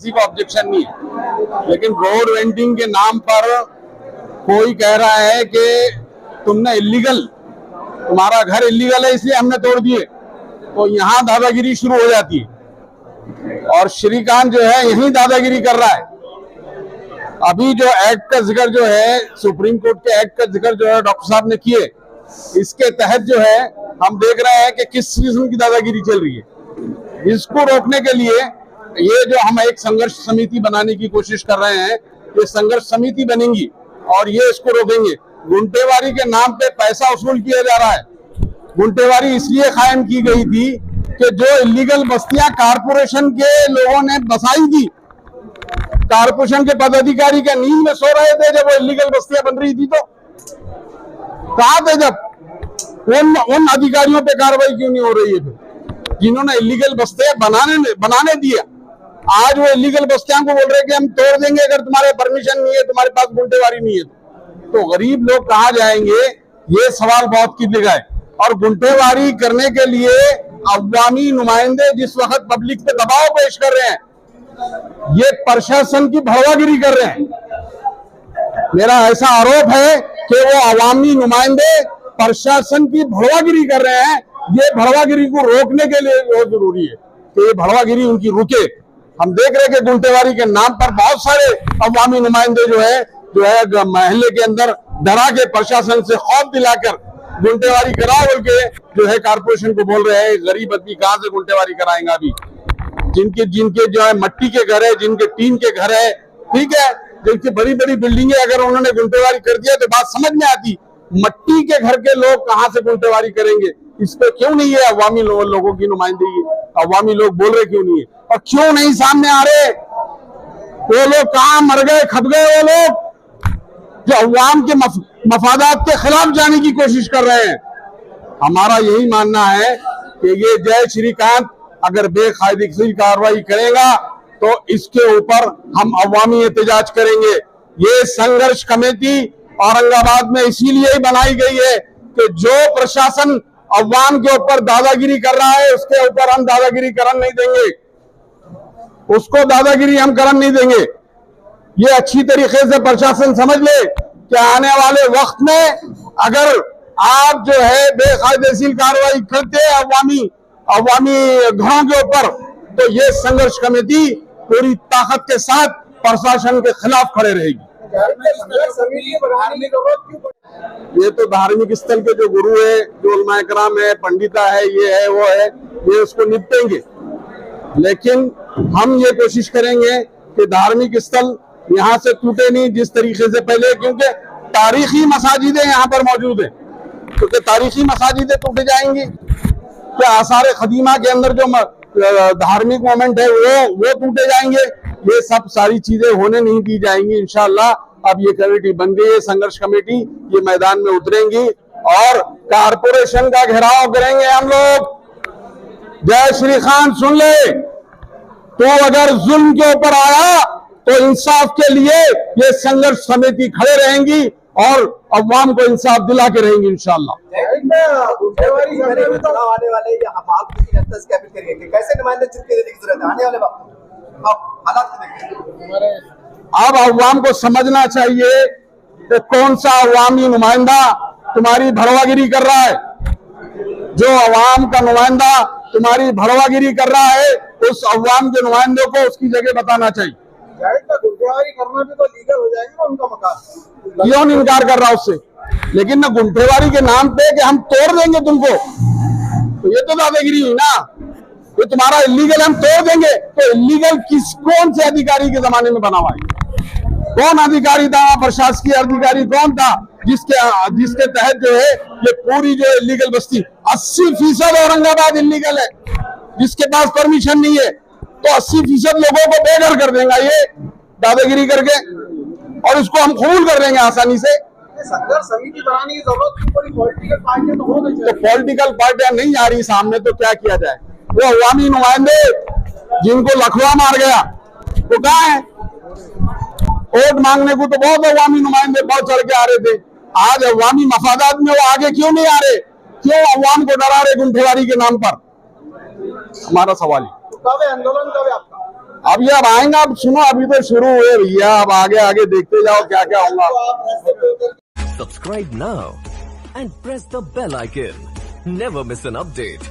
किसी को ऑब्जेक्शन नहीं है, लेकिन रोड वेंडिंग के नाम पर कोई कह रहा है कि तुमने इलीगल, तुम्हारा घर इलीगल है इसलिए हमने तोड़ दिए, तो यहाँ दादागिरी शुरू हो जाती है। और श्रीकांत जो है यही दादागिरी कर रहा है। अभी जो एक्ट का जिक्र जो है, सुप्रीम कोर्ट के एक्ट का जिक्र जो है डॉक्टर साहब ने किए, इसके तहत जो है हम देख रहे हैं कि किस किस्म की दादागिरी चल रही है। इसको रोकने के लिए ये जो हम एक संघर्ष समिति बनाने की कोशिश कर रहे हैं, ये संघर्ष समिति बनेंगी और ये इसको रोकेंगे। गुंटेवारी के नाम पे पैसा वसूल किया जा रहा है। गुंटेवारी इसलिए कायम की गई थी कि जो इलीगल बस्तियां कारपोरेशन के लोगों ने बसाई थी, कारपोरेशन के पदाधिकारी के नींद में सो रहे थे जब वो इलीगल बस्तियां बन रही थी, तो कहां थे जब उन अधिकारियों पे कार्रवाई क्यों नहीं हो रही है? फिर जिन्होंने इलीगल बस्तियां बनाने दिया, आज वो इलीगल बस्तियां को बोल रहे कि हम तोड़ देंगे अगर तुम्हारे परमिशन नहीं है, तुम्हारे पास गुंटेवारी नहीं है। तो गरीब लोग कहां जाएंगे, ये सवाल बहुत की जगह है। और गुंटेवारी करने के लिए अवामी नुमाइंदे जिस वक्त पब्लिक पे दबाव पेश कर रहे हैं, ये प्रशासन की भड़वागिरी कर रहे हैं। मेरा ऐसा आरोप है कि वो अवामी नुमाइंदे प्रशासन की भड़वागिरी कर रहे हैं। ये भड़वागिरी को रोकने के लिए बहुत जरूरी है कि ये भड़वागिरी उनकी रुके। हम देख रहे हैं कि गुंटेवारी के नाम पर बहुत सारे अवामी नुमाइंदे जो है महल्ले के अंदर डरा के प्रशासन से खौफ दिलाकर गुंटेवारी कराओ बोल के जो है कारपोरेशन को बोल रहे हैं। गरीब आदमी कहां से गुंटेवारी कराएंगे? अभी जिनके जो है मट्टी के घर है, जिनके टीन के घर है, ठीक है, जिनकी बड़ी बड़ी बिल्डिंगें, अगर उन्होंने गुंटेवारी कर दिया तो बात समझ में आती। मट्टी के घर के लोग कहां से गुंटेवारी करेंगे? इस पे क्यों नहीं है अवामी लोगों की नुमाइंदगी? अवामी लोग बोल रहे क्यों नहीं है और क्यों नहीं सामने आ रहे? वो लोग कहां मर गए, खप गए? वो लोग जो अवाम के मफादात के खिलाफ जाने की कोशिश कर रहे हैं। हमारा यही मानना है कि ये जय श्रीकांत अगर बेकायदेगी कार्रवाई करेगा तो इसके ऊपर हम अवामी एहतजाज करेंगे। ये संघर्ष कमेटी औरंगाबाद में इसीलिए ही बनाई गई है कि जो प्रशासन अवाम के ऊपर दादागिरी कर रहा है, उसके ऊपर हम दादागिरी करन नहीं देंगे, उसको दादागिरी हम करन नहीं देंगे। ये अच्छी तरीके से प्रशासन समझ ले कि आने वाले वक्त में अगर आप जो है बेकायदेसी कार्रवाई करते हैं अवामी घरों के ऊपर, तो ये संघर्ष कमेटी पूरी ताकत के साथ प्रशासन के खिलाफ खड़े रहेगी। ये तो धार्मिक स्थल के जो गुरु है, जो उलमाए कराम है, पंडिता है, ये है वो है, ये उसको निपटेंगे। लेकिन हम ये कोशिश करेंगे कि धार्मिक स्थल यहाँ से टूटे नहीं जिस तरीके से पहले, क्योंकि तारीखी मसाजिदें यहाँ पर मौजूद है, क्योंकि तारीखी मसाजिदें टूट जाएंगी क्या आसार खदीमा के अंदर जो धार्मिक मोमेंट है वो टूटे जाएंगे। ये सब सारी चीजें होने नहीं दी जाएंगी इंशाअल्लाह। अब ये कमेटी बन गई है, संघर्ष कमेटी, ये मैदान में उतरेंगी और कारपोरेशन का घेराव करेंगे हम लोग। जय श्रीकांत सुन ले, तो अगर जुल्म के ऊपर आया तो इंसाफ के लिए ये संघर्ष समिति खड़े रहेंगी और अवाम को इंसाफ दिला के रहेंगी इंशाअल्लाह। अब अवाम को समझना चाहिए कि कौन सा अवामी नुमाइंदा तुम्हारी भड़वागिरी कर रहा है। जो अवाम का नुमाइंदा तुम्हारी भड़वागिरी कर रहा है, उस अवाम के नुमाइंदों को उसकी जगह बताना चाहिए। गुंटेवारी करना भी तो लीगल हो जाएगा उनका मकान। क्यों इनकार कर रहा उससे? लेकिन ना गुंटेवारी के नाम पे कि हम तोड़ देंगे तुमको, तो ये तो दादागिरी हुई ना। ये तुम्हारा इलीगल हम तोड़ देंगे, तो इलीगल कौन से अधिकारी के जमाने में बना हुआ है? कौन अधिकारी था? प्रशासकीय अधिकारी कौन था जिसके तहत जो है ये पूरी जो इलीगल बस्ती 80% औरंगाबाद इलीगल है, जिसके पास परमिशन नहीं है, तो 80% लोगों को बेघर कर देगा ये दादागिरी करके, और इसको हम कबूल कर देंगे आसानी से। संघर्ष समिति बनाने की जरूरत पड़ी, पॉलिटिकल पार्टियां तो हो गई, तो पॉलिटिकल पार्टियां नहीं आ रही सामने, तो क्या किया जाए? वो अवामी नुमाइंदे जिनको लखवा मार गया वो कहाँ है? वोट मांगने को तो बहुत अवामी नुमाइंदे बहुत चढ़ के आ रहे थे। आज अवामी मफादात में वो आगे क्यों नहीं आ रहे? क्यों अवाम को डरा रहे गुंटेवारी के नाम पर? हमारा सवाल है। कब है आंदोलन, कब है आपका? अब ये अब आएंगे, अब सुनो, अभी तो शुरू हुए भैया, अब आगे आगे देखते जाओ क्या क्या होगा। तो आप रास्ते पे उतर Subscribe now and press the bell icon. Never miss an update.